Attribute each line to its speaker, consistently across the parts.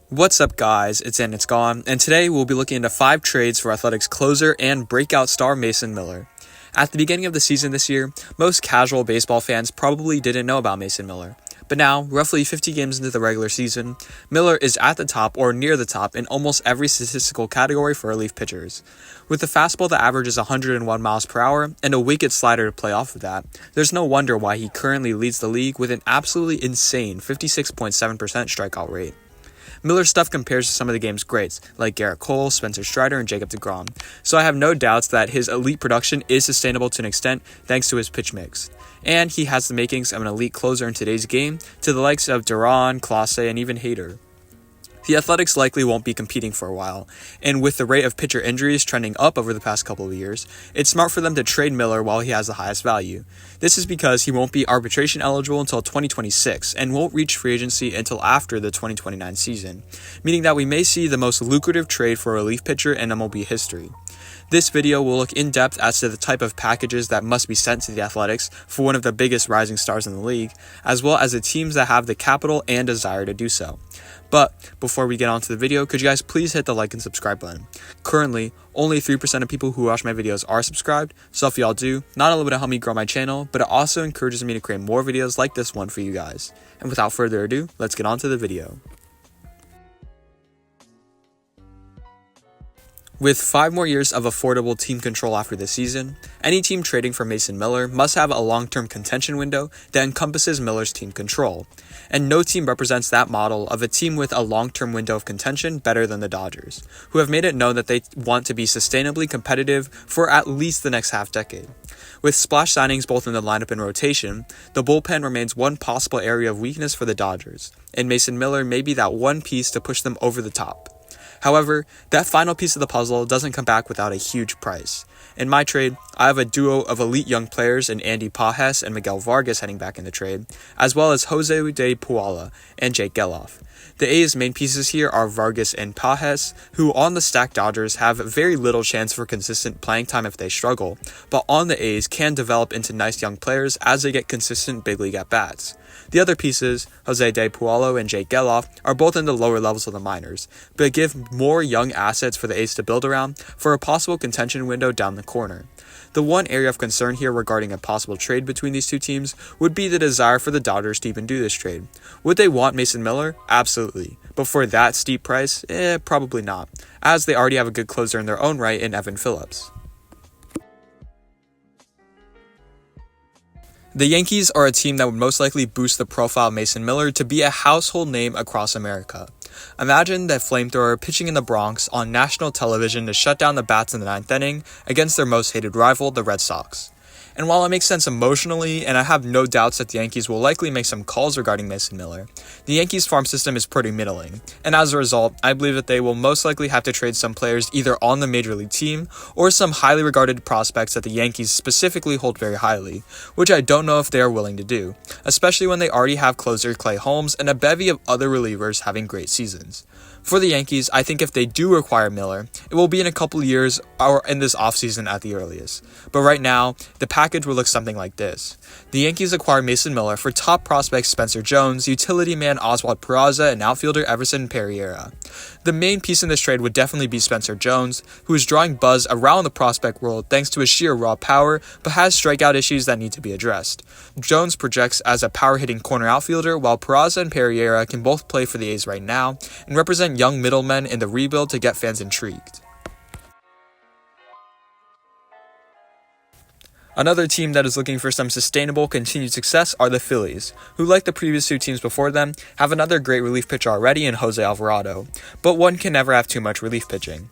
Speaker 1: What's up, guys? It's in, it's gone, and today we'll be looking into 5 trades for Athletics closer and breakout star Mason Miller. At the beginning of the season this year, most casual baseball fans probably didn't know about Mason Miller. But now, roughly 50 games into the regular season, Miller is at the top or near the top in almost every statistical category for relief pitchers. With a fastball that averages 101 miles per hour and a wicked slider to play off of that, there's no wonder why he currently leads the league with an absolutely insane 56.7% strikeout rate. Miller's stuff compares to some of the game's greats, like Garrett Cole, Spencer Strider, and Jacob deGrom, so I have no doubts that his elite production is sustainable to an extent thanks to his pitch mix. And he has the makings of an elite closer in today's game, to the likes of Duran, Clase, and even Hader. The Athletics likely won't be competing for a while, and with the rate of pitcher injuries trending up over the past couple of years, it's smart for them to trade Miller while he has the highest value. This is because he won't be arbitration eligible until 2026 and won't reach free agency until after the 2029 season, meaning that we may see the most lucrative trade for a relief pitcher in MLB history. This video will look in depth as to the type of packages that must be sent to the Athletics for one of the biggest rising stars in the league, as well as the teams that have the capital and desire to do so. But before we get on to the video, could you guys please hit the like and subscribe button? Currently, only 3% of people who watch my videos are subscribed, so if y'all do, not only would it help me grow my channel, but it also encourages me to create more videos like this one for you guys. And without further ado, let's get on to the video. With 5 more years of affordable team control after this season, any team trading for Mason Miller must have a long-term contention window that encompasses Miller's team control, and no team represents that model of a team with a long-term window of contention better than the Dodgers, who have made it known that they want to be sustainably competitive for at least the next half-decade. With splash signings both in the lineup and rotation, the bullpen remains one possible area of weakness for the Dodgers, and Mason Miller may be that one piece to push them over the top. However, that final piece of the puzzle doesn't come back without a huge price. In my trade, I have a duo of elite young players in Andy Pages and Miguel Vargas heading back in the trade, as well as Jose de Puala and Jake Geloff. The A's main pieces here are Vargas and Pages, who on the stacked Dodgers have very little chance for consistent playing time if they struggle, but on the A's can develop into nice young players as they get consistent big league at-bats. The other pieces, Jose de Puala and Jake Geloff, are both in the lower levels of the minors, but give more young assets for the A's to build around for a possible contention window down the corner. The one area of concern here regarding a possible trade between these two teams would be the desire for the Dodgers to even do this trade. Would they want Mason Miller? Absolutely. But for that steep price? Probably not, as they already have a good closer in their own right in Evan Phillips. The Yankees are a team that would most likely boost the profile of Mason Miller to be a household name across America. Imagine that flamethrower pitching in the Bronx on national television to shut down the bats in the 9th inning against their most hated rival, the Red Sox. And while it makes sense emotionally, and I have no doubts that the Yankees will likely make some calls regarding Mason Miller, the Yankees farm system is pretty middling, and as a result, I believe that they will most likely have to trade some players either on the major league team, or some highly regarded prospects that the Yankees specifically hold very highly, which I don't know if they are willing to do, especially when they already have closer Clay Holmes and a bevy of other relievers having great seasons. For the Yankees, I think if they do acquire Miller, it will be in a couple years or in this offseason at the earliest. But right now, the package will look something like this. The Yankees acquire Mason Miller for top prospects Spencer Jones, utility man Oswald Peraza, and outfielder Everson Pereira. The main piece in this trade would definitely be Spencer Jones, who is drawing buzz around the prospect world thanks to his sheer raw power, but has strikeout issues that need to be addressed. Jones projects as a power-hitting corner outfielder, while Peraza and Pereira can both play for the A's right now and represent young middlemen in the rebuild to get fans intrigued. Another team that is looking for some sustainable, continued success are the Phillies, who, like the previous 2 teams before them, have another great relief pitcher already in Jose Alvarado, but one can never have too much relief pitching.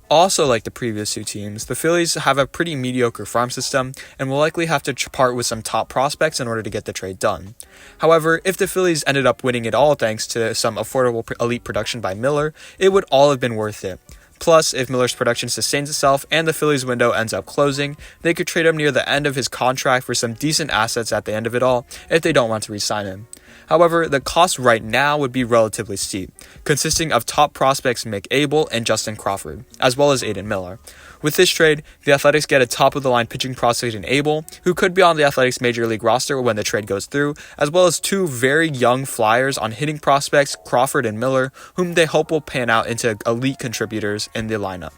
Speaker 1: Also, like the previous 2 teams, the Phillies have a pretty mediocre farm system and will likely have to part with some top prospects in order to get the trade done. However, if the Phillies ended up winning it all thanks to some affordable elite production by Miller, it would all have been worth it. Plus, if Miller's production sustains itself and the Phillies window ends up closing, they could trade him near the end of his contract for some decent assets at the end of it all if they don't want to re-sign him. However, the cost right now would be relatively steep, consisting of top prospects Mick Abel and Justin Crawford, as well as Aiden Miller. With this trade, the Athletics get a top-of-the-line pitching prospect in Abel, who could be on the Athletics Major League roster when the trade goes through, as well as two very young flyers on hitting prospects, Crawford and Miller, whom they hope will pan out into elite contributors in the lineup.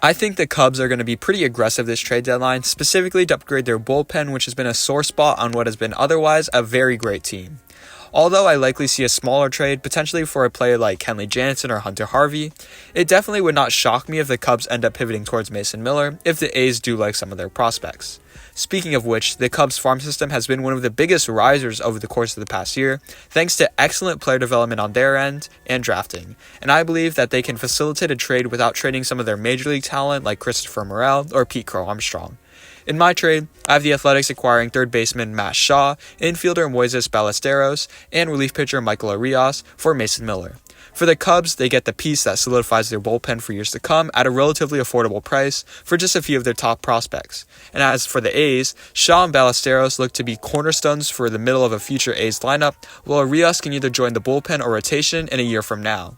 Speaker 1: I think the Cubs are going to be pretty aggressive this trade deadline, specifically to upgrade their bullpen, which has been a sore spot on what has been otherwise a very great team. Although I likely see a smaller trade, potentially for a player like Kenley Jansen or Hunter Harvey, it definitely would not shock me if the Cubs end up pivoting towards Mason Miller if the A's do like some of their prospects. Speaking of which, the Cubs farm system has been one of the biggest risers over the course of the past year, thanks to excellent player development on their end and drafting, and I believe that they can facilitate a trade without trading some of their major league talent like Christopher Morel or Pete Crow Armstrong. In my trade, I have the Athletics acquiring third baseman Matt Shaw, infielder Moises Ballesteros, and relief pitcher Michael Arias for Mason Miller. For the Cubs, they get the piece that solidifies their bullpen for years to come at a relatively affordable price for just a few of their top prospects. And as for the A's, Shaw and Ballesteros look to be cornerstones for the middle of a future A's lineup, while Arias can either join the bullpen or rotation in a year from now.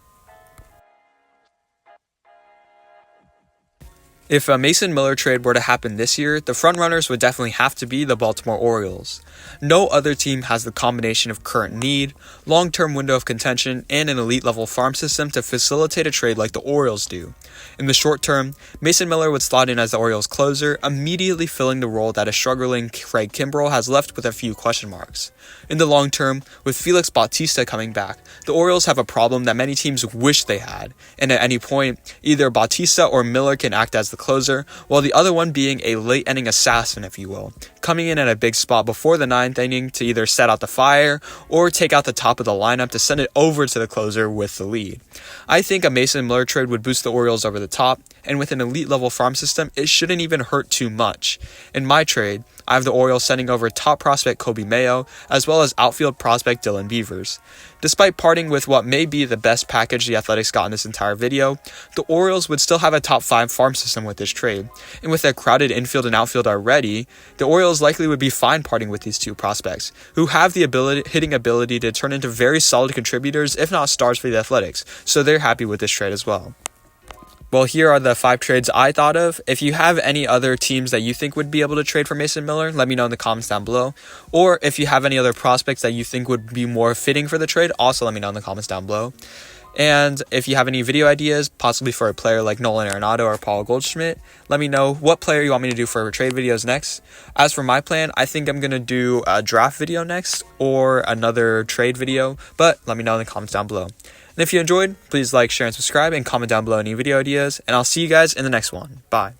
Speaker 1: If a Mason Miller trade were to happen this year, the frontrunners would definitely have to be the Baltimore Orioles. No other team has the combination of current need, long-term window of contention, and an elite-level farm system to facilitate a trade like the Orioles do. In the short term, Mason Miller would slot in as the Orioles' closer, immediately filling the role that a struggling Craig Kimbrell has left with a few question marks. In the long term, with Felix Bautista coming back, the Orioles have a problem that many teams wish they had, and at any point, either Bautista or Miller can act as the closer, while the other one being a late-inning assassin, if you will, coming in at a big spot before the ninth inning to either set out the fire or take out the top of the lineup to send it over to the closer with the lead. I think a Mason Miller trade would boost the Orioles over the top, and with an elite-level farm system, it shouldn't even hurt too much. In my trade, I have the Orioles sending over top prospect Kobe Mayo, as well as outfield prospect Dylan Beavers. Despite parting with what may be the best package the Athletics got in this entire video, the Orioles would still have a top 5 farm system with this trade, and with a crowded infield and outfield already, the Orioles likely would be fine parting with these two prospects, who have the hitting ability to turn into very solid contributors, if not stars for the Athletics, so they're happy with this trade as well. Well, here are the 5 trades I thought of. If you have any other teams that you think would be able to trade for Mason Miller, let me know in the comments down below. Or if you have any other prospects that you think would be more fitting for the trade, also let me know in the comments down below. And if you have any video ideas, possibly for a player like Nolan Arenado or Paul Goldschmidt, let me know what player you want me to do for trade videos next. As for my plan, I think I'm going to do a draft video next or another trade video, but let me know in the comments down below. And if you enjoyed, please like, share, and subscribe, and comment down below any video ideas, and I'll see you guys in the next one. Bye.